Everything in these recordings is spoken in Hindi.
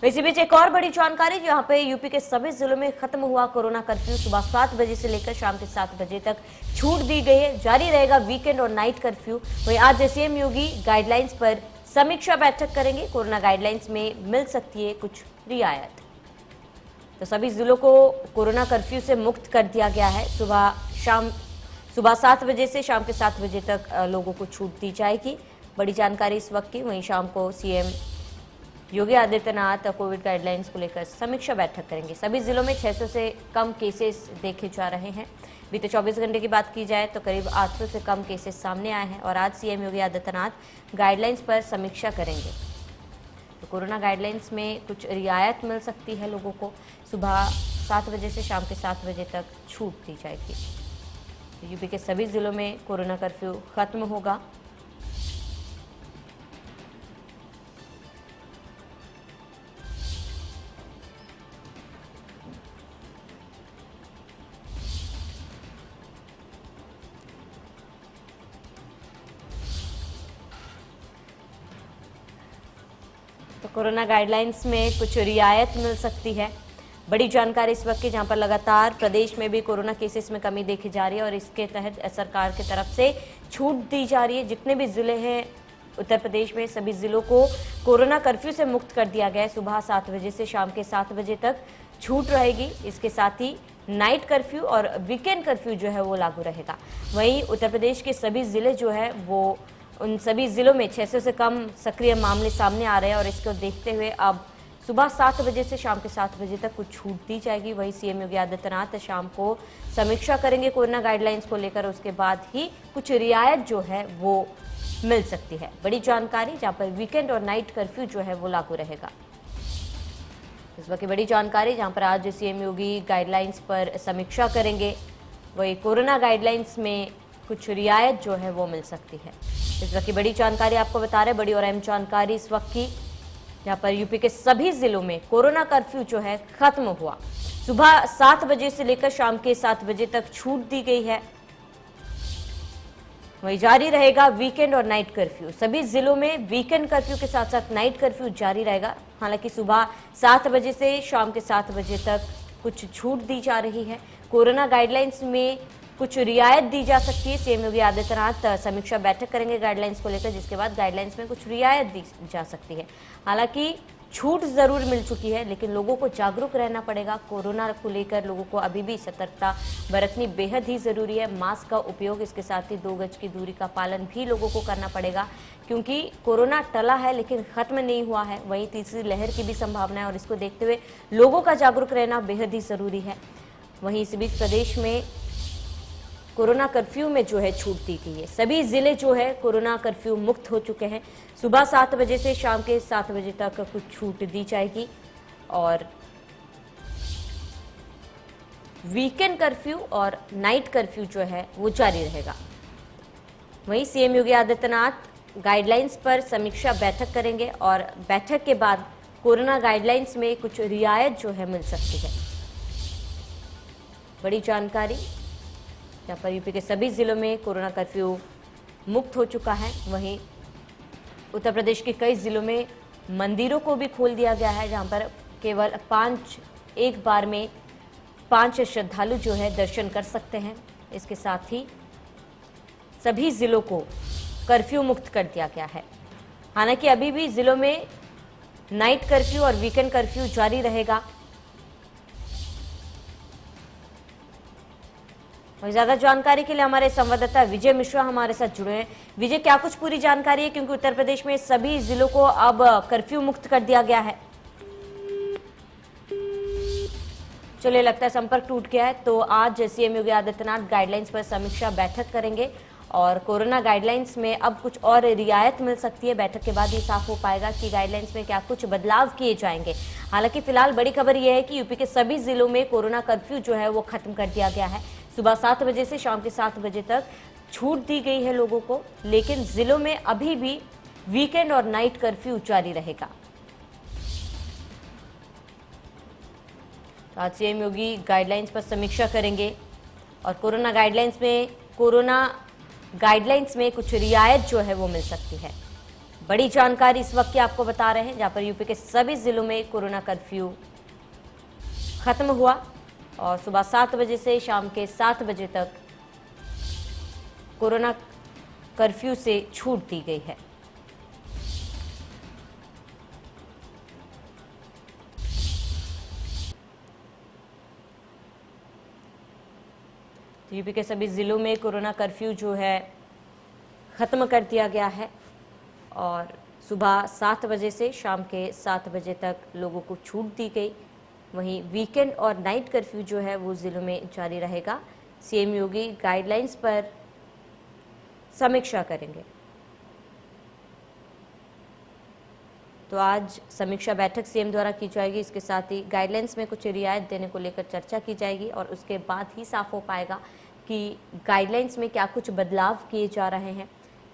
इसी बीच एक और बड़ी जानकारी, जहां पे यूपी के सभी जिलों में खत्म हुआ कोरोना कर्फ्यू। सुबह 7 बजे से लेकर शाम के 7 बजे तक छूट दी गई है। जारी रहेगा वीकेंड और नाइट कर्फ्यू। वहीं आज सीएम योगी गाइडलाइंस पर समीक्षा बैठक करेंगे। कोरोना गाइडलाइंस में मिल सकती है कुछ रियायत। तो सभी जिलों को कोरोना कर्फ्यू से मुक्त कर दिया गया है। सुबह 7 बजे से शाम के 7 बजे तक लोगों को छूट दी जाएगी। बड़ी जानकारी इस वक्त की। वहीं शाम को CM Yogi Adityanath Covid guidelines को लेकर समीक्षा बैठक करेंगे। सभी जिलों में 600 से कम केसेस देखे जा रहे हैं। बीते 24 घंटे की बात की जाए तो करीब 800 से कम केसेस सामने आए हैं और आज सीएम योगी आदित्यनाथ गाइडलाइंस पर समीक्षा करेंगे। तो कोरोना गाइडलाइंस में कुछ रियायत मिल सकती है लोगों को। सुबह 7 बजे से शाम के 7 बजे तक छूट दी जाएगी। तो यूपी के सभी जिलों में कोरोना कर्फ्यू खत्म होगा। तो कोरोना गाइडलाइंस में कुछ रियायत मिल सकती है। बड़ी जानकारी इस वक्त की, जहां पर लगातार प्रदेश में भी कोरोना केसेस में कमी देखी जा रही है और इसके तहत सरकार की तरफ से छूट दी जा रही है। जितने भी जिले हैं उत्तर प्रदेश में, सभी जिलों को कोरोना कर्फ्यू से मुक्त कर दिया गया है। सुबह 7 बजे से शाम के 7 बजे तक छूट रहेगी। इसके साथ ही नाइट कर्फ्यू और वीकेंड कर्फ्यू जो है वो लागू रहेगा। वहीं उत्तर प्रदेश के सभी जिले जो है वो, उन सभी जिलों में 600 से कम सक्रिय मामले सामने आ रहे हैं और इसको देखते हुए अब सुबह 7 बजे से शाम के 7 बजे तक कुछ छूट दी जाएगी। वहीं सीएम योगी आदित्यनाथ शाम को समीक्षा करेंगे कोरोना गाइडलाइंस को लेकर। उसके बाद ही कुछ रियायत जो है वो मिल सकती है। बड़ी जानकारी, जहां पर वीकेंड और नाइट कर्फ्यू जो है वो लागू रहेगा। इस वक्त की बड़ी जानकारी, जहां पर आज सीएम योगी गाइडलाइंस पर समीक्षा करेंगे। वही कोरोना गाइडलाइंस में कुछ रियायत जो है वो मिल सकती है। इस वक्त की बड़ी जानकारी आपको बता रहे, बड़ी और अहम जानकारी इस वक्त की, जहां पर यूपी के सभी जिलों में कोरोना कर्फ्यू जो है खत्म हुआ। सुबह 7 बजे से लेकर शाम के 7 बजे तक छूट दी गई है। वहीं जारी रहेगा वीकेंड और नाइट कर्फ्यू। सभी जिलों में वीकेंड कर्फ्यू के साथ साथ नाइट कर्फ्यू जारी रहेगा। हालांकि सुबह 7 बजे से शाम के 7 बजे तक कुछ छूट दी जा रही है। कोरोना गाइडलाइंस में कुछ रियायत दी जा सकती है। सीएम योगी आदित्यनाथ समीक्षा बैठक करेंगे गाइडलाइंस को लेकर, जिसके बाद गाइडलाइंस में कुछ रियायत दी जा सकती है। हालांकि छूट जरूर मिल चुकी है, लेकिन लोगों को जागरूक रहना पड़ेगा। कोरोना को लेकर लोगों को अभी भी सतर्कता बरतनी बेहद ही जरूरी है। मास्क का उपयोग, इसके साथ ही 2 गज की दूरी का पालन भी लोगों को करना पड़ेगा, क्योंकि कोरोना टला है लेकिन खत्म नहीं हुआ है। वहीं तीसरी लहर की भी संभावना है और इसको देखते हुए लोगों का जागरूक रहना बेहद ही जरूरी है। वहीं इस बीच प्रदेश में कोरोना कर्फ्यू में जो है छूट दी गई है। सभी जिले जो है कोरोना कर्फ्यू मुक्त हो चुके हैं। सुबह 7 बजे से शाम के 7 बजे तक कुछ छूट दी जाएगी और वीकेंड कर्फ्यू और नाइट कर्फ्यू जो है वो जारी रहेगा। वहीं सीएम योगी आदित्यनाथ गाइडलाइंस पर समीक्षा बैठक करेंगे और बैठक के बाद कोरोना गाइडलाइंस में कुछ रियायत जो है मिल सकती है। बड़ी जानकारी, जहां पर यूपी के सभी जिलों में कोरोना कर्फ्यू मुक्त हो चुका है। वहीं उत्तर प्रदेश के कई जिलों में मंदिरों को भी खोल दिया गया है, जहां पर केवल एक बार में 5 श्रद्धालु जो है दर्शन कर सकते हैं। इसके साथ ही सभी जिलों को कर्फ्यू मुक्त कर दिया गया है। हालांकि अभी भी जिलों में नाइट कर्फ्यू और वीकेंड कर्फ्यू जारी रहेगा। और ज्यादा जानकारी के लिए हमारे संवाददाता विजय मिश्रा हमारे साथ जुड़े हैं। विजय, क्या कुछ पूरी जानकारी है, क्योंकि उत्तर प्रदेश में सभी जिलों को अब कर्फ्यू मुक्त कर दिया गया है। चलिए, लगता है संपर्क टूट गया है। तो आज सीएम योगी आदित्यनाथ गाइडलाइंस पर समीक्षा बैठक करेंगे और कोरोना गाइडलाइंस में अब कुछ और रियायत मिल सकती है। बैठक के बाद ये साफ हो पाएगा कि गाइडलाइंस में क्या कुछ बदलाव किए जाएंगे। हालांकि फिलहाल बड़ी खबर यह है कि यूपी के सभी जिलों में कोरोना कर्फ्यू जो है वो खत्म कर दिया गया है। सुबह 7 बजे से शाम के 7 बजे तक छूट दी गई है लोगों को, लेकिन जिलों में अभी भी वीकेंड और नाइट कर्फ्यू जारी रहेगा। तो आज सीएम योगी गाइडलाइंस पर समीक्षा करेंगे और कोरोना गाइडलाइंस में कुछ रियायत जो है वो मिल सकती है। बड़ी जानकारी इस वक्त की आपको बता रहे हैं, जहां पर यूपी के सभी जिलों में कोरोना कर्फ्यू खत्म हुआ और सुबह 7 बजे से शाम के 7 बजे तक कोरोना कर्फ्यू से छूट दी गई है। यूपी के सभी जिलों में कोरोना कर्फ्यू जो है खत्म कर दिया गया है और सुबह 7 बजे से शाम के 7 बजे तक लोगों को छूट दी गई। वहीं वीकेंड और नाइट कर्फ्यू जो है वो जिलों में जारी रहेगा। सीएम योगी गाइडलाइंस पर समीक्षा करेंगे। तो आज समीक्षा बैठक सीएम द्वारा की जाएगी। इसके साथ ही गाइडलाइंस में कुछ रियायत देने को लेकर चर्चा की जाएगी और उसके बाद ही साफ हो पाएगा कि गाइडलाइंस में क्या कुछ बदलाव किए जा रहे हैं।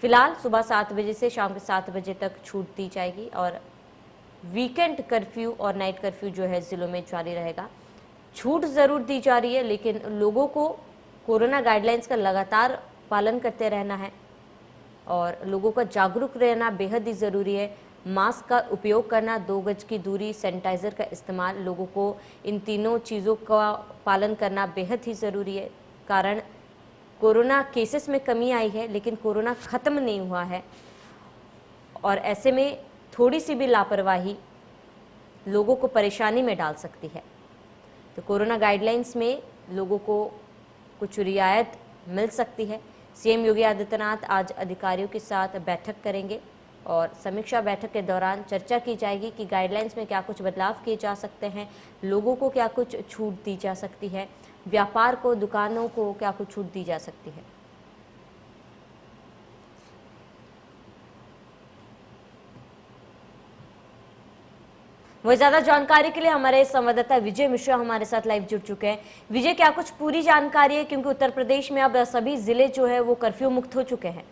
फिलहाल सुबह 7 बजे से शाम के 7 बजे तक छूट दी जाएगी और वीकेंड कर्फ्यू और नाइट कर्फ्यू जो है जिलों में जारी रहेगा। छूट जरूर दी जा रही है, लेकिन लोगों को कोरोना गाइडलाइंस का लगातार पालन करते रहना है और लोगों का जागरूक रहना बेहद ही ज़रूरी है। मास्क का उपयोग करना, 2 गज की दूरी, सैनिटाइज़र का इस्तेमाल, लोगों को इन तीनों चीज़ों का पालन करना बेहद ही ज़रूरी है। कारण कोरोना केसेस में कमी आई है, लेकिन कोरोना ख़त्म नहीं हुआ है और ऐसे में थोड़ी सी भी लापरवाही लोगों को परेशानी में डाल सकती है। तो कोरोना गाइडलाइंस में लोगों को कुछ रियायत मिल सकती है। सीएम योगी आदित्यनाथ आज अधिकारियों के साथ बैठक करेंगे और समीक्षा बैठक के दौरान चर्चा की जाएगी कि गाइडलाइंस में क्या कुछ बदलाव किए जा सकते हैं, लोगों को क्या कुछ छूट दी जा सकती है, व्यापार को, दुकानों को क्या कुछ छूट दी जा सकती है। वही ज्यादा जानकारी के लिए हमारे संवाददाता विजय मिश्रा हमारे साथ लाइव जुड़ चुके हैं। विजय, क्या कुछ पूरी जानकारी है, क्योंकि उत्तर प्रदेश में अब सभी जिले जो है वो कर्फ्यू मुक्त हो चुके हैं?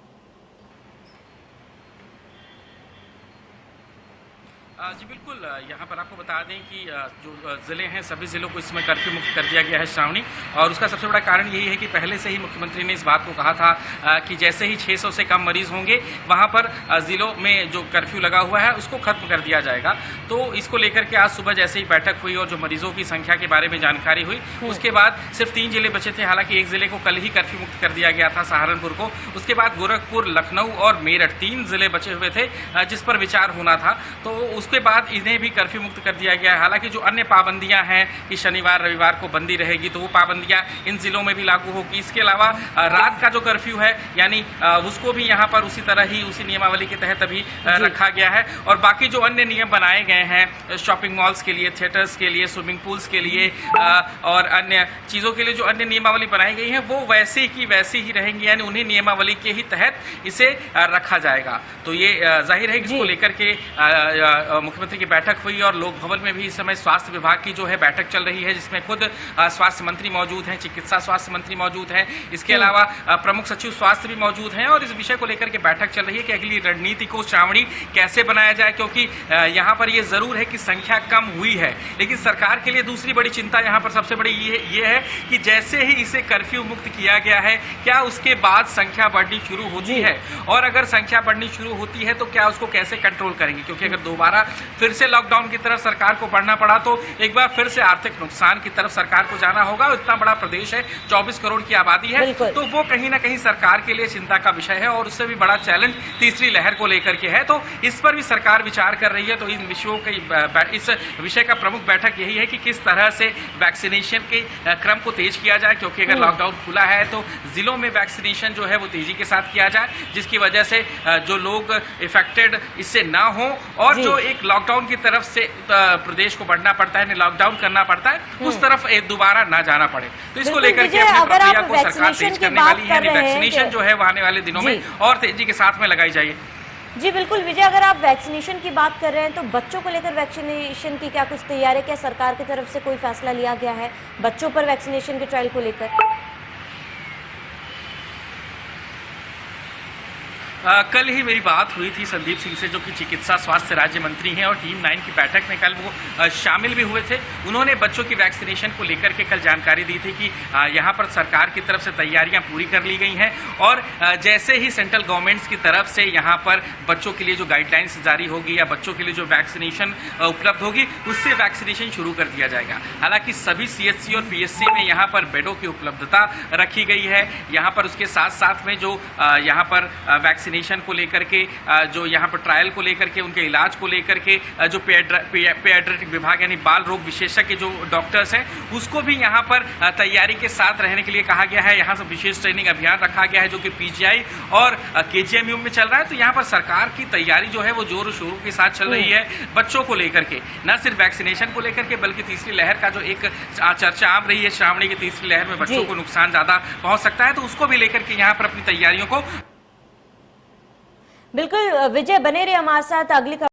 जी बिल्कुल, यहाँ पर आपको बता दें कि जो ज़िले हैं सभी ज़िलों को इसमें कर्फ्यू मुक्त कर दिया गया है श्रावणी। और उसका सबसे बड़ा कारण यही है कि पहले से ही मुख्यमंत्री ने इस बात को कहा था कि जैसे ही 600 से कम मरीज़ होंगे वहाँ पर ज़िलों में जो कर्फ्यू लगा हुआ है उसको खत्म कर दिया जाएगा। तो इसको लेकर के आज सुबह जैसे ही बैठक हुई और जो मरीजों की संख्या के बारे में जानकारी हुई, उसके बाद सिर्फ 3 जिले बचे थे। हालांकि एक ज़िले को कल ही कर्फ्यू मुक्त कर दिया गया था, सहारनपुर को। उसके बाद गोरखपुर, लखनऊ और मेरठ 3 जिले बचे हुए थे जिस पर विचार होना था। तो उसके बाद इन्हें भी कर्फ्यू मुक्त कर दिया गया है। हालांकि जो अन्य पाबंदियां हैं कि शनिवार रविवार को बंदी रहेगी, तो वो पाबंदियां इन जिलों में भी लागू होगी। इसके अलावा रात का जो कर्फ्यू है यानी उसको भी यहाँ पर उसी तरह ही उसी नियमावली के तहत अभी रखा गया है। और बाकी जो अन्य नियम बनाए गए हैं शॉपिंग मॉल्स के लिए, थिएटर्स के लिए, स्विमिंग पूल्स के लिए और अन्य चीज़ों के लिए जो अन्य नियमावली बनाई गई है वो वैसे की वैसी ही रहेंगी, यानी उन्हीं नियमावली के ही तहत इसे रखा जाएगा। तो ये जाहिर है कि इसको लेकर के मुख्यमंत्री की बैठक हुई और लोक भवन में भी इस समय स्वास्थ्य विभाग की जो है बैठक चल रही है, जिसमें खुद स्वास्थ्य मंत्री मौजूद हैं, चिकित्सा स्वास्थ्य मंत्री मौजूद हैं, इसके अलावा प्रमुख सचिव स्वास्थ्य भी मौजूद हैं। और इस विषय को लेकर के बैठक चल रही है कि अगली रणनीति को श्रावणी कैसे बनाया जाए, क्योंकि यहाँ पर ये जरूर है कि संख्या कम हुई है, लेकिन सरकार के लिए दूसरी बड़ी चिंता यहाँ पर सबसे बड़ी ये है कि जैसे ही इसे कर्फ्यू मुक्त किया गया है, क्या उसके बाद संख्या बढ़नी शुरू होती है, और अगर संख्या बढ़नी शुरू होती है तो क्या उसको कैसे कंट्रोल करेंगे। क्योंकि अगर दोबारा फिर से लॉकडाउन की तरफ सरकार को बढ़ना पड़ा तो एक बार फिर से आर्थिक नुकसान की तरफ सरकार को जाना होगा। इतना बड़ा प्रदेश है, 24 करोड़ की आबादी है, तो वो कहीं ना कहीं सरकार के लिए चिंता का विषय है और उससे भी बड़ा चैलेंज तीसरी लहर को लेकर के है। तो इस पर भी सरकार विचार कर रही है। तो इन विषयों के इस विषय का प्रमुख बैठक यही है कि किस तरह से वैक्सीनेशन के क्रम को तेज किया जाए, क्योंकि अगर लॉकडाउन खुला है तो जिलों में वैक्सीनेशन जो है वो तेजी के साथ किया जाए, जिसकी वजह से जो लोग इफेक्टेड इससे ना हो और जो एक लॉकडाउन की तरफ से प्रदेश को बढ़ना पड़ता है, लॉकडाउन करना पड़ता है, उस तरफ दोबारा ना जाना पड़े। तो इसको लेकर के अपनी प्रक्रिया को सरकार तेज करने वाली है। वैक्सीनेशन जो है वो आने वाले दिनों में और तेजी के साथ में लगाई जाएगी। जी बिल्कुल विजय, अगर आप वैक्सीनेशन की बात कर रहे हैं तो बच्चों को लेकर वैक्सीनेशन की क्या कुछ तैयारी, क्या सरकार की तरफ से कोई फैसला लिया गया है बच्चों पर वैक्सीनेशन के ट्रायल को लेकर? कल ही मेरी बात हुई थी संदीप सिंह से, जो कि चिकित्सा स्वास्थ्य राज्य मंत्री हैं, और टीम 9 की बैठक में कल वो शामिल भी हुए थे। उन्होंने बच्चों की वैक्सीनेशन को लेकर के कल जानकारी दी थी कि यहाँ पर सरकार की तरफ से तैयारियां पूरी कर ली गई हैं, और जैसे ही सेंट्रल गवर्नमेंट्स की तरफ से यहाँ पर बच्चों के लिए जो गाइडलाइंस जारी होगी या बच्चों के लिए जो वैक्सीनेशन उपलब्ध होगी, उससे वैक्सीनेशन शुरू कर दिया जाएगा। हालांकि सभी CHC और PSC में यहाँ पर बेडों की उपलब्धता रखी गई है। यहाँ पर उसके साथ साथ में जो यहाँ पर वैक्सीनेशन को लेकर के, जो यहाँ पर ट्रायल को लेकर के, उनके इलाज को लेकर के जो पेडियाट्रिक विभाग यानी बाल रोग विशेषज्ञ जो डॉक्टर्स हैं, उसको भी यहाँ पर तैयारी के साथ रहने के लिए कहा गया है। यहाँ से विशेष ट्रेनिंग अभियान रखा गया है, जो कि PGI और KGMU में चल रहा है। तो यहाँ पर सरकार की तैयारी जो है वो जोरों शोरों के साथ चल रही है बच्चों को लेकर के, न सिर्फ वैक्सीनेशन को लेकर के, बल्कि तीसरी लहर का जो एक चर्चा आम रही है, श्रावणी की तीसरी लहर में बच्चों को नुकसान ज्यादा पहुंच सकता है, तो उसको भी लेकर के यहाँ पर अपनी तैयारियों को बिल्कुल। विजय बने रहे हमारे साथ। अगली